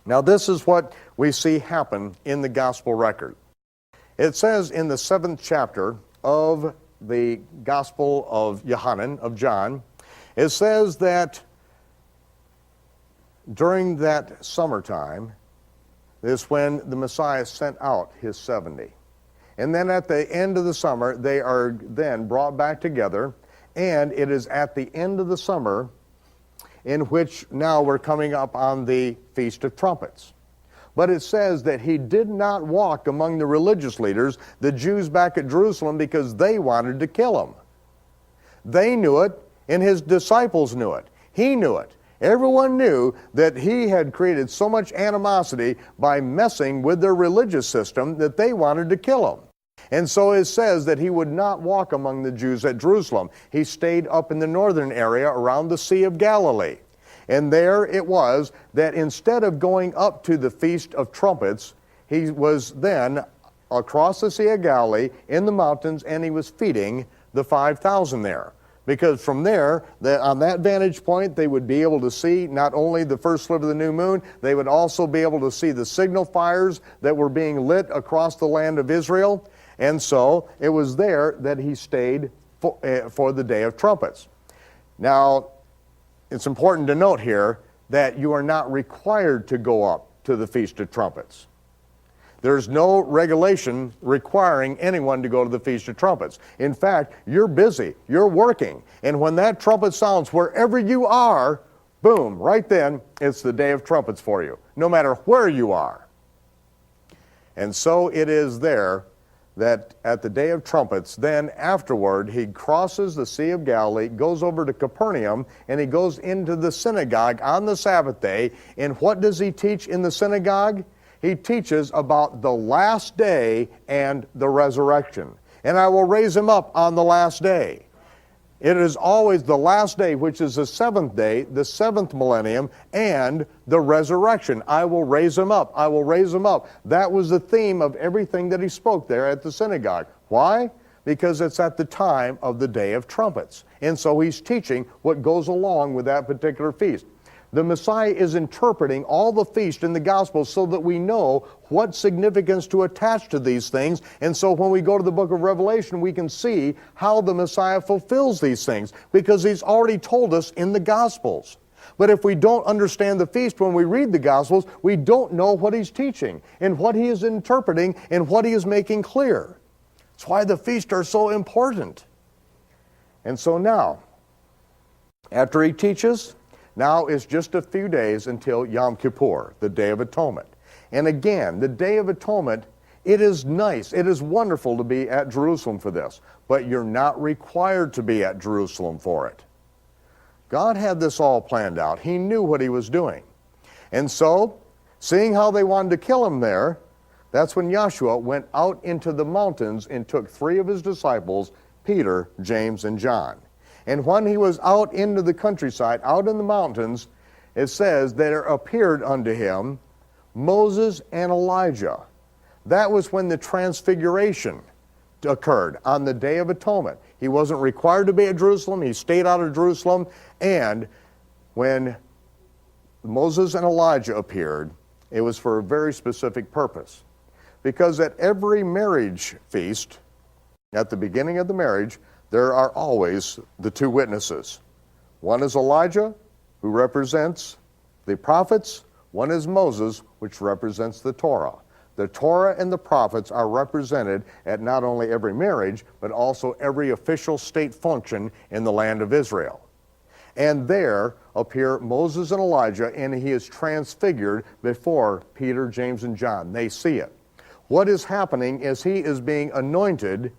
Now this is what we see happen in the gospel record. It says in the 7th chapter of the Gospel of Yohanan, of John, it says that during that summertime is when the Messiah sent out his 70. And then at the end of the summer, they are then brought back together, and it is at the end of the summer in which now we're coming up on the Feast of Trumpets. But it says that he did not walk among the religious leaders, the Jews back at Jerusalem, because they wanted to kill him. They knew it, and his disciples knew it. He knew it. Everyone knew that he had created so much animosity by messing with their religious system that they wanted to kill him. And so it says that he would not walk among the Jews at Jerusalem. He stayed up in the northern area around the Sea of Galilee. And there it was that instead of going up to the Feast of Trumpets, he was then across the Sea of Galilee in the mountains, and he was feeding the 5,000 there. Because from there, on that vantage point, they would be able to see not only the first sliver of the new moon, they would also be able to see the signal fires that were being lit across the land of Israel. And so it was there that he stayed for the Day of Trumpets. Now, it's important to note here that you are not required to go up to the Feast of Trumpets. There's no regulation requiring anyone to go to the Feast of Trumpets. In fact, you're busy, you're working, and when that trumpet sounds wherever you are, boom, right then, it's the Day of Trumpets for you, no matter where you are. And so it is there that at the Day of Trumpets, then afterward, he crosses the Sea of Galilee, goes over to Capernaum, and he goes into the synagogue on the Sabbath day. And what does he teach in the synagogue? He teaches about the last day and the resurrection. And I will raise him up on the last day. It is always the last day, which is the seventh day, the seventh millennium, and the resurrection. I will raise him up. I will raise him up. That was the theme of everything that he spoke there at the synagogue. Why? Because it's at the time of the Day of Trumpets. And so he's teaching what goes along with that particular feast. The Messiah is interpreting all the feast in the Gospels so that we know what significance to attach to these things. And so when we go to the book of Revelation, we can see how the Messiah fulfills these things, because he's already told us in the Gospels. But if we don't understand the feast when we read the Gospels, we don't know what he's teaching and what he is interpreting and what he is making clear. That's why the feasts are so important. And so now, after he teaches, now it's just a few days until Yom Kippur, the Day of Atonement. And again, the Day of Atonement, it is nice, it is wonderful to be at Jerusalem for this, but you're not required to be at Jerusalem for it. God had this all planned out. He knew what he was doing. And so, seeing how they wanted to kill him there, that's when Yeshua went out into the mountains and took 3 of his disciples, Peter, James, and John. And when he was out into the countryside, out in the mountains, it says there appeared unto him Moses and Elijah. That was when the transfiguration occurred on the Day of Atonement. He wasn't required to be at Jerusalem. He stayed out of Jerusalem. And when Moses and Elijah appeared, it was for a very specific purpose. Because at every marriage feast, at the beginning of the marriage, there are always the 2 witnesses. One is Elijah, who represents the prophets. One is Moses, which represents the Torah. The Torah and the prophets are represented at not only every marriage, but also every official state function in the land of Israel. And there appear Moses and Elijah, and he is transfigured before Peter, James, and John. They see it. What is happening is he is being anointed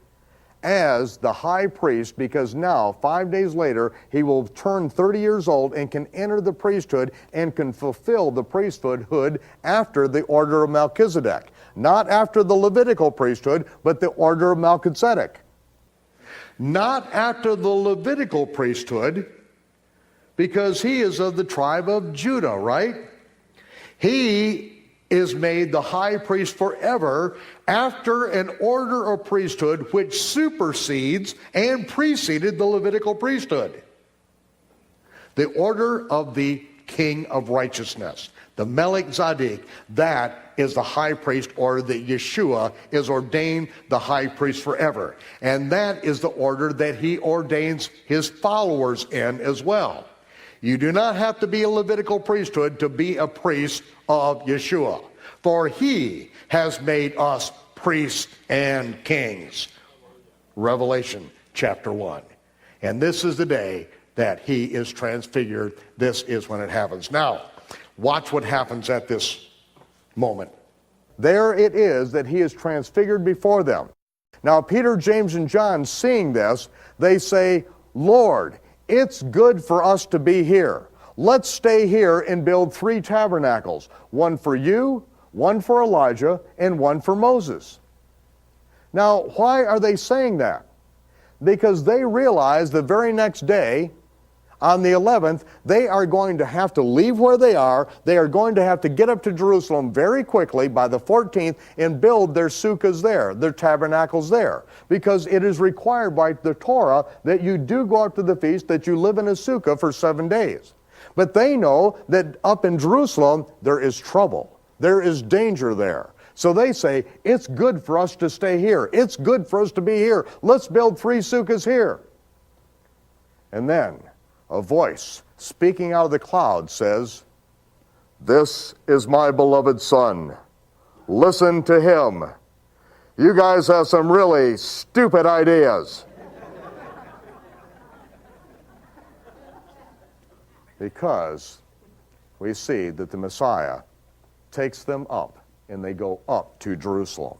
as the high priest, because now, 5 days later, he will turn 30 years old and can enter the priesthood and can fulfill the priesthood after the order of Melchizedek. Not after the Levitical priesthood, but the order of Melchizedek. Not after the Levitical priesthood, because he is of the tribe of Judah, right? He is made the high priest forever after an order of priesthood which supersedes and preceded the Levitical priesthood. The order of the King of righteousness. The Melech Tzedek, that is the high priest, or that Yeshua is ordained the high priest forever. And that is the order that he ordains his followers in as well. You do not have to be a Levitical priesthood to be a priest of Yeshua, for he has made us priests and kings. Revelation chapter 1. And this is the day that he is transfigured. This is when it happens. Now, watch what happens at this moment. There it is that he is transfigured before them. Now, Peter, James, and John, seeing this, they say, Lord, it's good for us to be here. Let's stay here and build 3 tabernacles, one for you, one for Elijah, and one for Moses. Now, why are they saying that? Because they realize the very next day, on the 11th, they are going to have to leave where they are. They are going to have to get up to Jerusalem very quickly by the 14th and build their sukkahs there, their tabernacles there. Because it is required by the Torah that you do go out to the feast, that you live in a sukkah for 7 days. But they know that up in Jerusalem, there is trouble. There is danger there. So they say, it's good for us to stay here. It's good for us to be here. Let's build 3 sukkahs here. And then a voice speaking out of the cloud says, this is my beloved son. Listen to him. You guys have some really stupid ideas. Because we see that the Messiah takes them up, and they go up to Jerusalem.